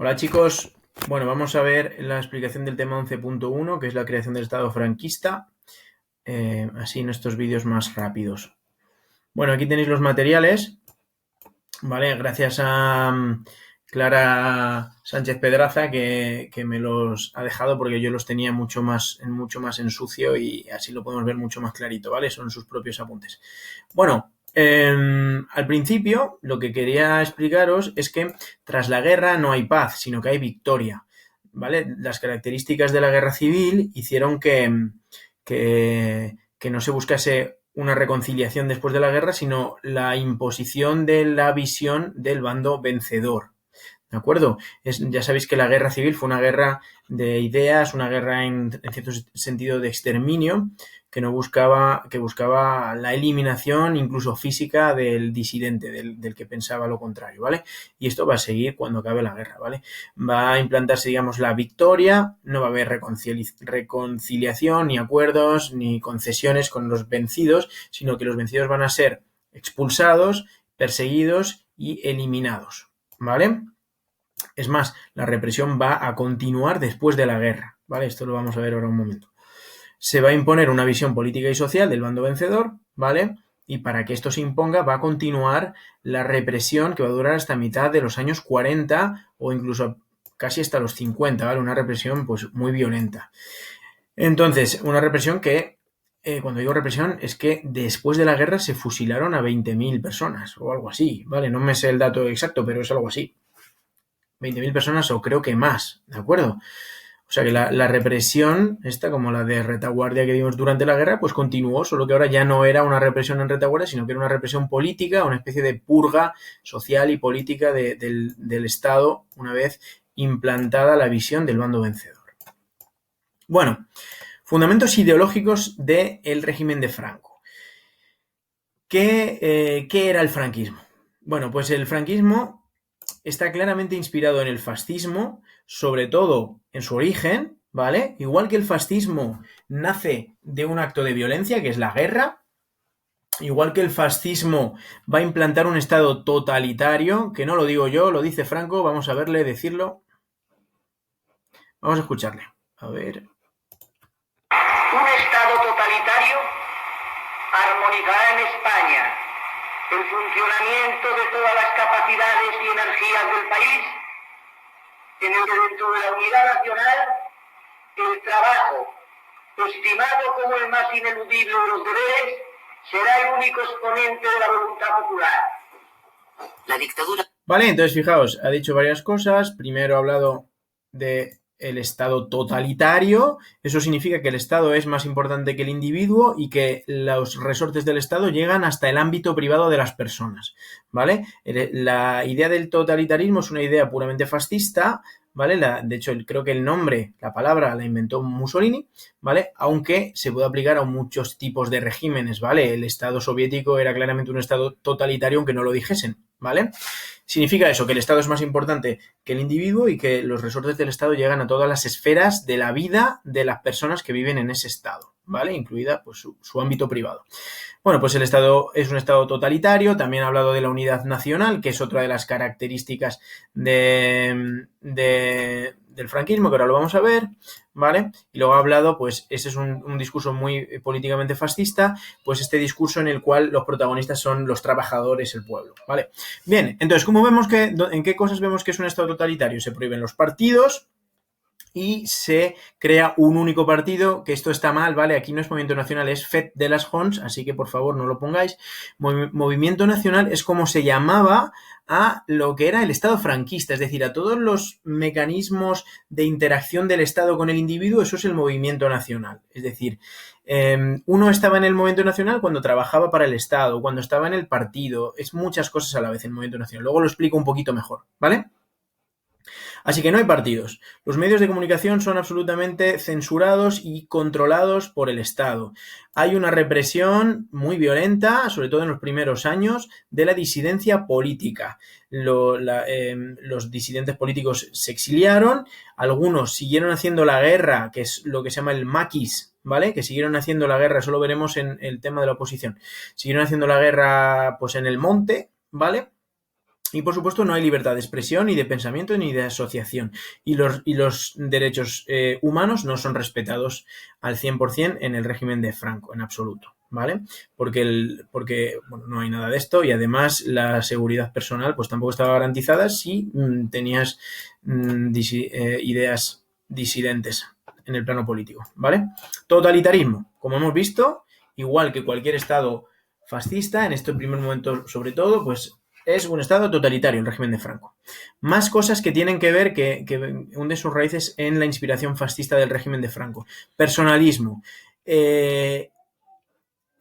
Hola chicos, bueno, vamos a ver la explicación del tema 11.1, que es la creación del Estado franquista, así en estos vídeos más rápidos. Bueno, aquí tenéis los materiales, ¿vale? Gracias a Clara Sánchez Pedraza que me los ha dejado porque yo los tenía mucho más en sucio y así lo podemos ver mucho más clarito, ¿vale? Son sus propios apuntes. Bueno, al principio lo que quería explicaros es que tras la guerra no hay paz, sino que hay victoria, ¿vale? Las características de la guerra civil hicieron que no se buscase una reconciliación después de la guerra, sino la imposición de la visión del bando vencedor. ¿De acuerdo? Ya sabéis que la guerra civil fue una guerra de ideas, una guerra en cierto sentido de exterminio, que buscaba la eliminación incluso física del disidente, del que pensaba lo contrario, ¿vale? Y esto va a seguir cuando acabe la guerra, ¿vale? Va a implantarse, digamos, la victoria, no va a haber reconciliación, ni acuerdos, ni concesiones con los vencidos, sino que los vencidos van a ser expulsados, perseguidos y eliminados, ¿vale? Es más, la represión va a continuar después de la guerra, ¿vale? Esto lo vamos a ver ahora un momento. Se va a imponer una visión política y social del bando vencedor, ¿vale? Y para que esto se imponga va a continuar la represión que va a durar hasta mitad de los años 40 o incluso casi hasta los 50, ¿vale? Una represión pues muy violenta. Entonces, una represión que, cuando digo represión, es que después de la guerra se fusilaron a 20.000 personas o algo así, ¿vale? No me sé el dato exacto, pero es algo así. 20.000 personas o creo que más, ¿de acuerdo? O sea que la represión, esta como la de retaguardia que vimos durante la guerra, pues continuó, solo que ahora ya no era una represión en retaguardia, sino que era una represión política, una especie de purga social y política del Estado una vez implantada la visión del bando vencedor. Bueno, fundamentos ideológicos del régimen de Franco. ¿Qué era el franquismo? Bueno, pues el franquismo está claramente inspirado en el fascismo, sobre todo en su origen, ¿vale? Igual que el fascismo nace de un acto de violencia, que es la guerra, igual que el fascismo va a implantar un estado totalitario, que no lo digo yo, lo dice Franco, vamos a verle decirlo. Vamos a escucharle. A ver. Un estado totalitario armonizará en España el funcionamiento de todas las capacidades y energías del país, en el que dentro de la unidad nacional el trabajo, estimado como el más ineludible de los deberes, será el único exponente de la voluntad popular. La dictadura. Vale, entonces fijaos, ha dicho varias cosas. Primero ha hablado de el Estado totalitario. Eso significa que el Estado es más importante que el individuo y que los resortes del Estado llegan hasta el ámbito privado de las personas, ¿vale? La idea del totalitarismo es una idea puramente fascista, ¿vale? De hecho, creo que el nombre, la palabra, la inventó Mussolini, ¿vale? Aunque se puede aplicar a muchos tipos de regímenes, ¿vale? El Estado soviético era claramente un Estado totalitario, aunque no lo dijesen, ¿vale? Significa eso, que el Estado es más importante que el individuo y que los resortes del Estado llegan a todas las esferas de la vida de las personas que viven en ese Estado, ¿vale? Incluida pues, su ámbito privado. Bueno, pues el Estado es un Estado totalitario. También ha hablado de la unidad nacional, que es otra de las características del franquismo, que ahora lo vamos a ver, ¿vale? Y luego ha hablado, pues ese es un discurso muy políticamente fascista, pues este discurso en el cual los protagonistas son los trabajadores, el pueblo, ¿vale? Bien, entonces, ¿cómo vemos en qué cosas vemos que es un Estado totalitario? Se prohíben los partidos y se crea un único partido, que esto está mal, ¿vale? Aquí no es Movimiento Nacional, es FET de las Jons, así que por favor no lo pongáis. Movimiento Nacional es como se llamaba a lo que era el Estado franquista, es decir, a todos los mecanismos de interacción del Estado con el individuo, eso es el Movimiento Nacional. Es decir, uno estaba en el Movimiento Nacional cuando trabajaba para el Estado, cuando estaba en el partido, es muchas cosas a la vez el Movimiento Nacional. Luego lo explico un poquito mejor, ¿vale? Así que no hay partidos. Los medios de comunicación son absolutamente censurados y controlados por el Estado. Hay una represión muy violenta, sobre todo en los primeros años, de la disidencia política. Los disidentes políticos se exiliaron, algunos siguieron haciendo la guerra, que es lo que se llama el maquis, ¿vale? Que siguieron haciendo la guerra, eso lo veremos en el tema de la oposición. Siguieron haciendo la guerra pues en el monte, ¿vale? Y por supuesto no hay libertad de expresión, ni de pensamiento, ni de asociación. Y los derechos humanos no son respetados al 100% en el régimen de Franco, en absoluto, ¿vale? Porque bueno, no hay nada de esto y además la seguridad personal pues tampoco estaba garantizada si tenías ideas disidentes en el plano político, ¿vale? Totalitarismo, como hemos visto, igual que cualquier estado fascista, en este primer momento sobre todo, pues es un estado totalitario, el régimen de Franco. Más cosas que tienen que ver, que hunde sus raíces en la inspiración fascista del régimen de Franco. Personalismo. El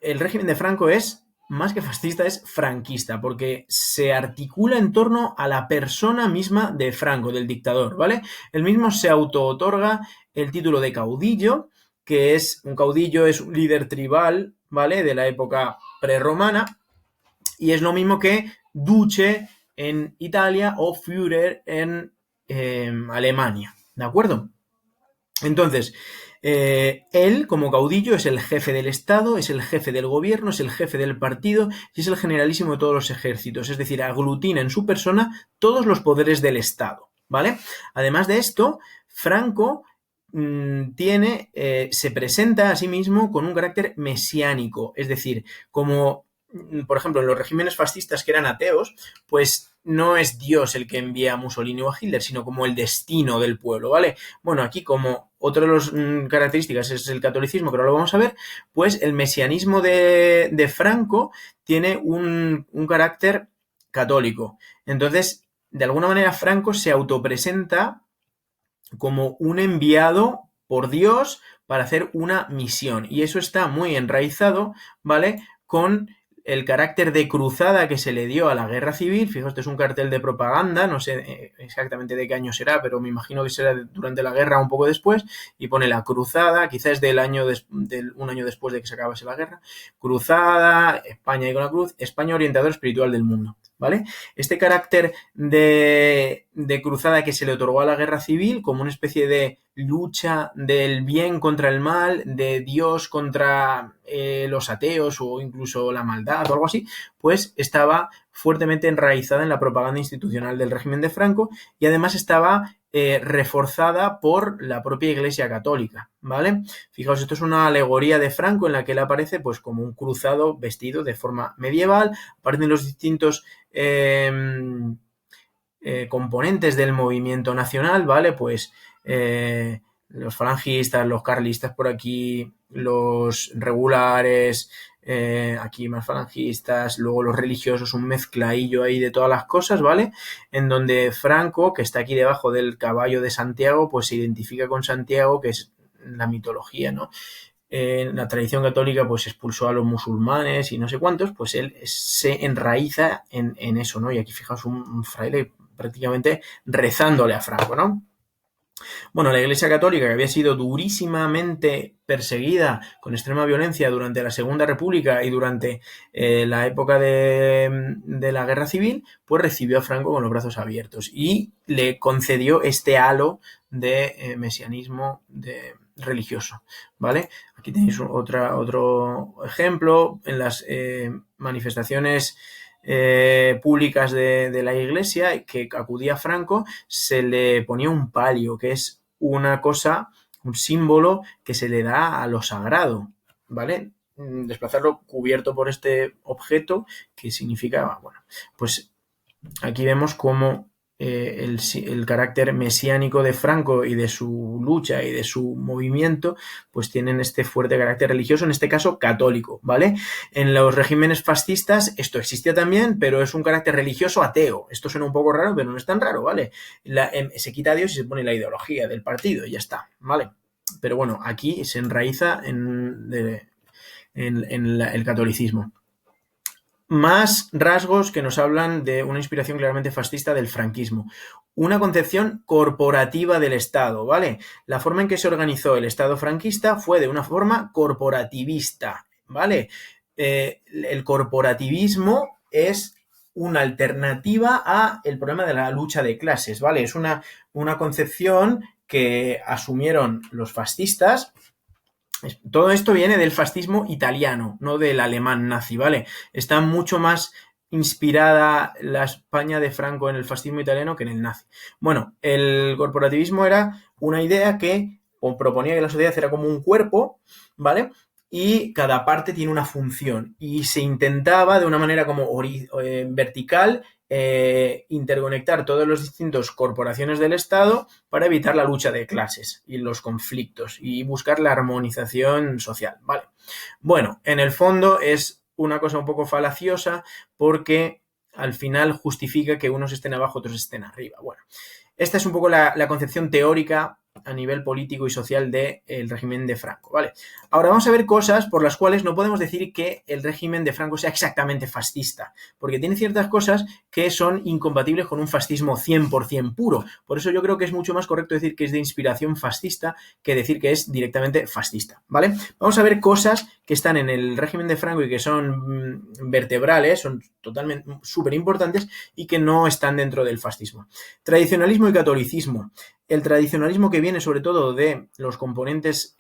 régimen de Franco es, más que fascista, es franquista, porque se articula en torno a la persona misma de Franco, del dictador, ¿vale? Él mismo se auto-otorga el título de caudillo, que es un caudillo, es un líder tribal, ¿vale? De la época prerromana, y es lo mismo que Duce en Italia o Führer en Alemania, ¿de acuerdo? Entonces, él como caudillo es el jefe del Estado, es el jefe del gobierno, es el jefe del partido y es el generalísimo de todos los ejércitos, es decir, aglutina en su persona todos los poderes del Estado, ¿vale? Además de esto, Franco se presenta a sí mismo con un carácter mesiánico, es decir, como por ejemplo, en los regímenes fascistas que eran ateos, pues no es Dios el que envía a Mussolini o a Hitler, sino como el destino del pueblo, ¿vale? Bueno, aquí como otra de las características es el catolicismo, que ahora lo vamos a ver, pues el mesianismo de Franco tiene un carácter católico. Entonces, de alguna manera, Franco se autopresenta como un enviado por Dios para hacer una misión. Y eso está muy enraizado, ¿vale? Con el carácter de cruzada que se le dio a la guerra civil. Fijaos, este es un cartel de propaganda, no sé exactamente de qué año será, pero me imagino que será durante la guerra, un poco después, y pone la cruzada, quizás un año después de que se acabase la guerra. Cruzada, España y con la cruz, España orientador espiritual del mundo, ¿vale? Este carácter de cruzada que se le otorgó a la guerra civil como una especie de lucha del bien contra el mal, de Dios contra los ateos o incluso la maldad o algo así, pues estaba fuertemente enraizada en la propaganda institucional del régimen de Franco y además estaba reforzada por la propia Iglesia Católica, ¿vale? Fijaos, esto es una alegoría de Franco en la que él aparece pues como un cruzado vestido de forma medieval, aparecen los distintos componentes del movimiento nacional, ¿vale? Pues los falangistas, los carlistas por aquí, los regulares, aquí más falangistas, luego los religiosos, un mezcladillo ahí de todas las cosas, ¿vale? En donde Franco, que está aquí debajo del caballo de Santiago, pues se identifica con Santiago, que es la mitología, ¿no? En la tradición católica pues expulsó a los musulmanes y no sé cuántos, pues él se enraiza en eso, ¿no? Y aquí fijaos un fraile prácticamente rezándole a Franco, ¿no? Bueno, la Iglesia Católica, que había sido durísimamente perseguida con extrema violencia durante la Segunda República y durante la época de la Guerra Civil, pues recibió a Franco con los brazos abiertos y le concedió este halo de mesianismo religioso, ¿vale? Aquí tenéis otro ejemplo en las manifestaciones públicas de la iglesia que acudía a Franco, se le ponía un palio, que es una cosa, un símbolo que se le da a lo sagrado, ¿vale? Desplazarlo cubierto por este objeto que significa, bueno, pues aquí vemos cómo el carácter mesiánico de Franco y de su lucha y de su movimiento pues tienen este fuerte carácter religioso, en este caso católico, ¿vale? En los regímenes fascistas esto existía también, pero es un carácter religioso ateo. Esto suena un poco raro, pero no es tan raro, ¿vale? Se quita a Dios y se pone la ideología del partido y ya está, ¿vale? Pero bueno, aquí se enraiza en el catolicismo. Más rasgos que nos hablan de una inspiración claramente fascista del franquismo. Una concepción corporativa del Estado, ¿vale? La forma en que se organizó el Estado franquista fue de una forma corporativista, ¿vale? El corporativismo es una alternativa a el problema de la lucha de clases, ¿vale? Es una concepción que asumieron los fascistas. Todo esto viene del fascismo italiano, no del alemán nazi, ¿vale? Está mucho más inspirada la España de Franco en el fascismo italiano que en el nazi. Bueno, el corporativismo era una idea que proponía que la sociedad era como un cuerpo, ¿vale? Y cada parte tiene una función y se intentaba de una manera como vertical interconectar todas las distintas corporaciones del Estado para evitar la lucha de clases y los conflictos y buscar la armonización social, ¿vale? Bueno, en el fondo es una cosa un poco falaciosa porque al final justifica que unos estén abajo, otros estén arriba. Bueno, esta es un poco la concepción teórica a nivel político y social del régimen de Franco, ¿vale? Ahora vamos a ver cosas por las cuales no podemos decir que el régimen de Franco sea exactamente fascista, porque tiene ciertas cosas que son incompatibles con un fascismo 100% puro. Por eso yo creo que es mucho más correcto decir que es de inspiración fascista que decir que es directamente fascista, ¿vale? Vamos a ver cosas que están en el régimen de Franco y que son vertebrales, son totalmente súper importantes y que no están dentro del fascismo. Tradicionalismo y catolicismo. El tradicionalismo que viene sobre todo de los componentes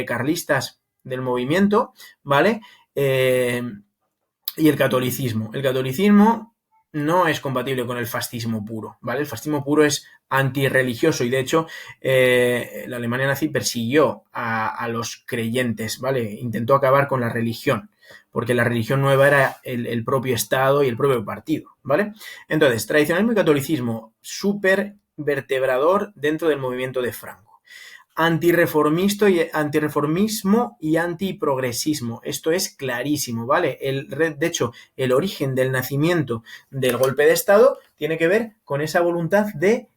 carlistas del movimiento, ¿vale? Y el catolicismo. El catolicismo no es compatible con el fascismo puro, ¿vale? El fascismo puro es antirreligioso y de hecho la Alemania nazi persiguió a los creyentes, ¿vale? Intentó acabar con la religión, porque la religión nueva era el propio Estado y el propio partido, ¿vale? Entonces, tradicionalismo y catolicismo, súper vertebrador dentro del movimiento de Franco. Antirreformismo y antiprogresismo. Esto es clarísimo, ¿vale? De hecho, el origen del nacimiento del golpe de Estado tiene que ver con esa voluntad de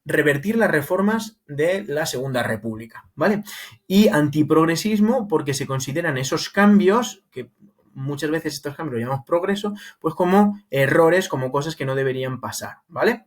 revertir las reformas de la Segunda República, ¿vale? Y antiprogresismo porque se consideran esos cambios, que muchas veces estos cambios los llamamos progreso, pues como errores, como cosas que no deberían pasar, ¿vale?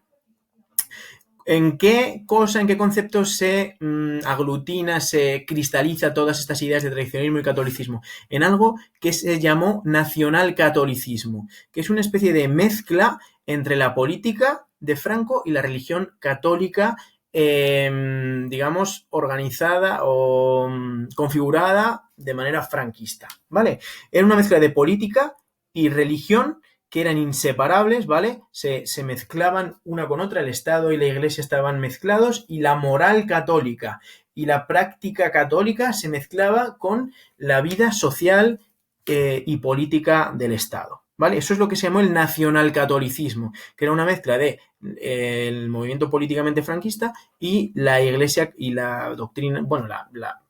¿En qué concepto se aglutina, se cristaliza todas estas ideas de tradicionalismo y catolicismo? En algo que se llamó nacionalcatolicismo, que es una especie de mezcla entre la política de Franco y la religión católica, digamos, organizada o configurada de manera franquista, ¿vale? Era una mezcla de política y religión que eran inseparables, ¿vale? Se mezclaban una con otra, el Estado y la Iglesia estaban mezclados y la moral católica y la práctica católica se mezclaba con la vida social y política del Estado, ¿vale? Eso es lo que se llamó el nacionalcatolicismo, que era una mezcla de el movimiento políticamente franquista y la Iglesia y la doctrina, bueno, la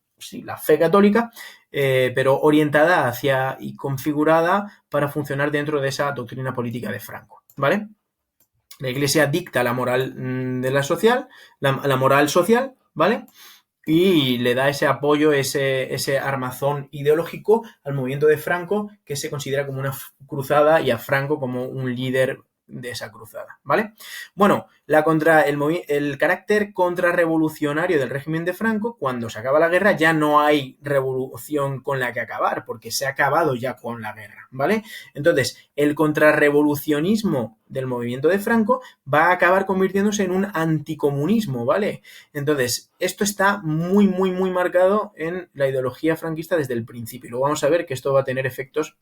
fe católica, pero orientada hacia y configurada para funcionar dentro de esa doctrina política de Franco, ¿vale? La Iglesia dicta la moral de la moral social, ¿vale? Y le da ese apoyo, ese armazón ideológico al movimiento de Franco, que se considera como una cruzada y a Franco como un líder de esa cruzada, ¿vale? Bueno, el carácter contrarrevolucionario del régimen de Franco, cuando se acaba la guerra ya no hay revolución con la que acabar, porque se ha acabado ya con la guerra, ¿vale? Entonces, el contrarrevolucionismo del movimiento de Franco va a acabar convirtiéndose en un anticomunismo, ¿vale? Entonces, esto está muy, muy, muy marcado en la ideología franquista desde el principio. Y luego vamos a ver que esto va a tener efectos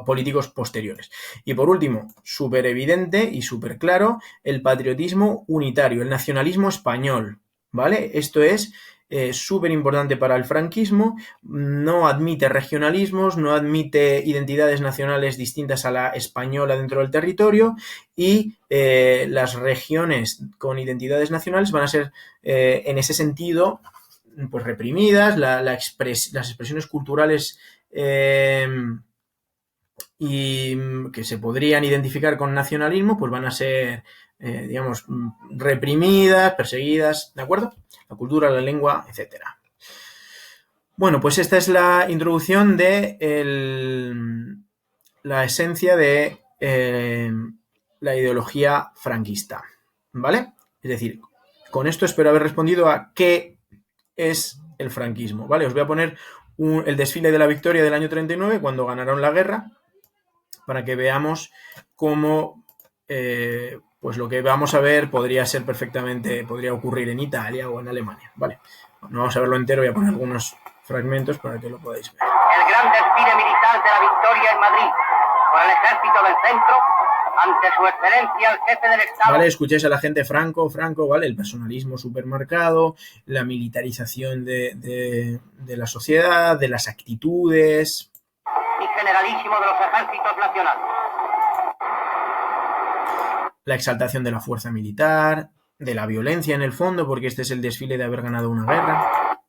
políticos posteriores. Y por último, súper evidente y súper claro, el patriotismo unitario, el nacionalismo español, ¿vale? Esto es súper importante para el franquismo, no admite regionalismos, no admite identidades nacionales distintas a la española dentro del territorio y las regiones con identidades nacionales van a ser en ese sentido pues reprimidas, las expresiones culturales y que se podrían identificar con nacionalismo, pues van a ser, digamos, reprimidas, perseguidas, ¿de acuerdo? La cultura, la lengua, etcétera. Bueno, pues esta es la introducción de la esencia de la ideología franquista, ¿vale? Es decir, con esto espero haber respondido a qué es el franquismo, ¿vale? Os voy a poner el desfile de la victoria del año 39, cuando ganaron la guerra, para que veamos cómo pues lo que vamos a ver podría ocurrir en Italia o en Alemania, ¿vale? No vamos a verlo entero, voy a poner algunos fragmentos para que lo podáis ver. El gran desfile militar de la victoria en Madrid, al ejército del centro, ante su excelencia el jefe del Estado. Vale, escuchéis a la gente Franco, ¿vale? El personalismo supermercado, la militarización de la sociedad, de las actitudes. Y generalísimo de los ejércitos nacionales. La exaltación de la fuerza militar, de la violencia en el fondo, porque este es el desfile de haber ganado una guerra.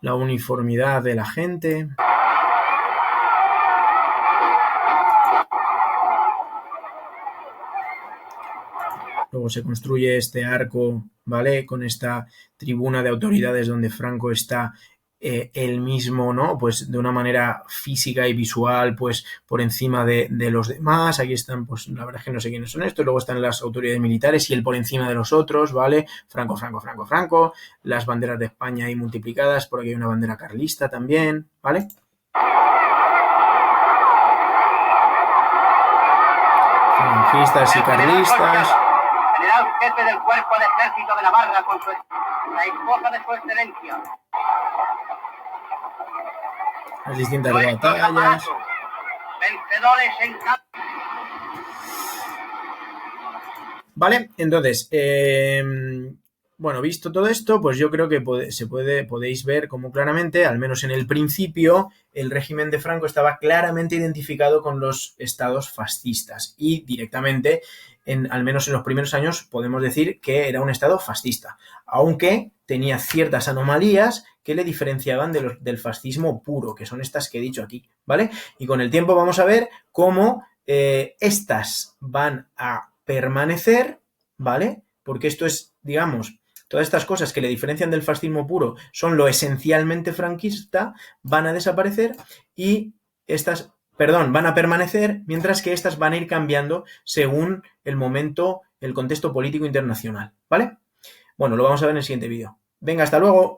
La uniformidad de la gente. Luego se construye este arco, ¿vale? Con esta tribuna de autoridades donde Franco está él mismo, ¿no? Pues de una manera física y visual, pues por encima de los demás. Aquí están, pues la verdad es que no sé quiénes son estos. Luego están las autoridades militares y él por encima de los otros, ¿vale? Franco, Franco, Franco, Franco. Las banderas de España ahí multiplicadas. Por aquí hay una bandera carlista también, ¿vale? Falangistas y carlistas. General jefe del cuerpo de ejército de Navarra con la esposa de su excelencia. Las distintas batallas. Vencedores en campo. Vale, entonces, bueno, visto todo esto, pues yo creo que podéis ver como claramente, al menos en el principio, el régimen de Franco estaba claramente identificado con los estados fascistas y directamente, al menos en los primeros años, podemos decir que era un estado fascista, aunque tenía ciertas anomalías que le diferenciaban del fascismo puro, que son estas que he dicho aquí, ¿vale? Y con el tiempo vamos a ver cómo estas van a permanecer, ¿vale? Porque esto es, digamos, todas estas cosas que le diferencian del fascismo puro son lo esencialmente franquista, van a desaparecer y estas, van a permanecer, mientras que estas van a ir cambiando según el momento, el contexto político internacional, ¿vale? Bueno, lo vamos a ver en el siguiente vídeo. Venga, hasta luego.